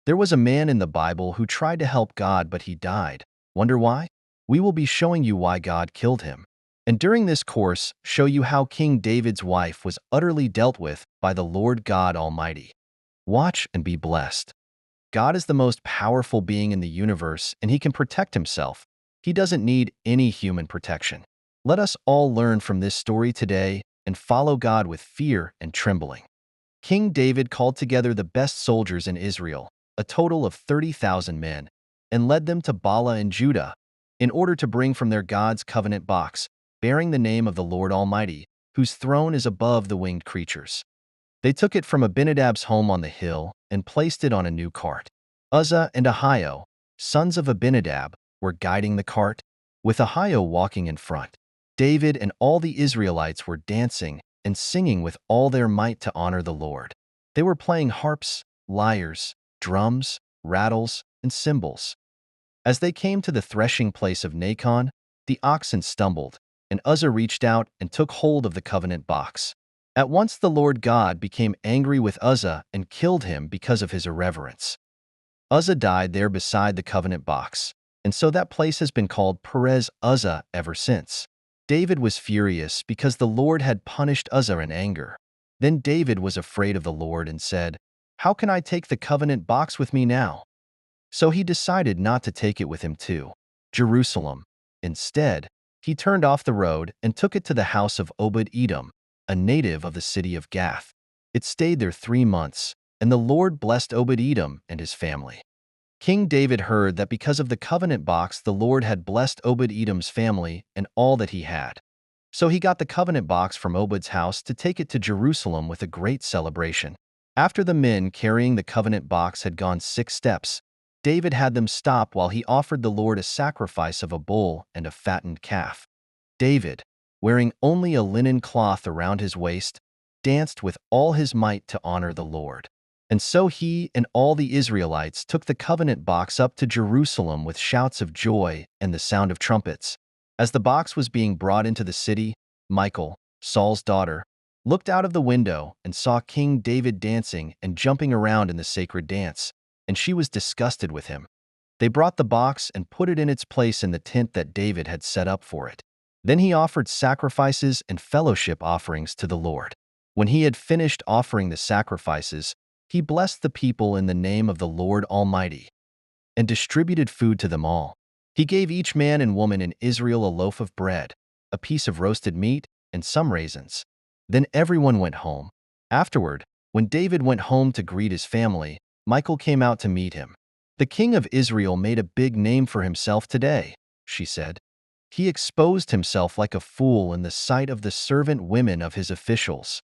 There was a man in the Bible who tried to help God, but he died. Wonder why? We will be showing you why God killed him. And during this course, show you how King David's wife was utterly dealt with by the Lord God Almighty. Watch and be blessed. God is the most powerful being in the universe, and he can protect himself. He doesn't need any human protection. Let us all learn from this story today and follow God with fear and trembling. King David called together the best soldiers in Israel, a total of 30,000 men, and led them to Bala in Judah in order to bring from their God's covenant box, bearing the name of the Lord Almighty, whose throne is above the winged creatures. They took it from Abinadab's home on the hill and placed it on a new cart. Uzzah and Ahio, sons of Abinadab, were guiding the cart, with Ahio walking in front. David and all the Israelites were dancing and singing with all their might to honor the Lord. They were playing harps, lyres, drums, rattles, and cymbals. As they came to the threshing place of Nacon, the oxen stumbled, and Uzzah reached out and took hold of the covenant box. At once the Lord God became angry with Uzzah and killed him because of his irreverence. Uzzah died there beside the covenant box, and so that place has been called Perez Uzzah ever since. David was furious because the Lord had punished Uzzah in anger. Then David was afraid of the Lord and said, "How can I take the covenant box with me now?" So he decided not to take it with him to Jerusalem. Instead, he turned off the road and took it to the house of Obed-Edom, a native of the city of Gath. It stayed there 3 months, and the Lord blessed Obed-Edom and his family. King David heard that because of the covenant box, the Lord had blessed Obed-Edom's family and all that he had. So he got the covenant box from Obed's house to take it to Jerusalem with a great celebration. After the men carrying the covenant box had gone 6 steps, David had them stop while he offered the Lord a sacrifice of a bull and a fattened calf. David, wearing only a linen cloth around his waist, danced with all his might to honor the Lord. And so he and all the Israelites took the covenant box up to Jerusalem with shouts of joy and the sound of trumpets. As the box was being brought into the city, Michal, Saul's daughter, looked out of the window and saw King David dancing and jumping around in the sacred dance, and she was disgusted with him. They brought the box and put it in its place in the tent that David had set up for it. Then he offered sacrifices and fellowship offerings to the Lord. When he had finished offering the sacrifices, he blessed the people in the name of the Lord Almighty and distributed food to them all. He gave each man and woman in Israel a loaf of bread, a piece of roasted meat, and some raisins. Then everyone went home. Afterward, when David went home to greet his family, Michal came out to meet him. "The king of Israel made a big name for himself today," she said. "He exposed himself like a fool in the sight of the servant women of his officials."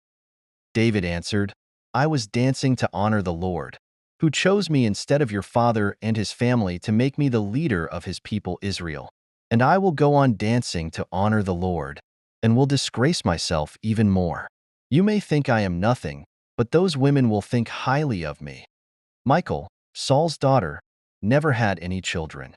David answered, "I was dancing to honor the Lord, who chose me instead of your father and his family to make me the leader of his people Israel. And I will go on dancing to honor the Lord, and will disgrace myself even more. You may think I am nothing, but those women will think highly of me." Michal, Saul's daughter, never had any children.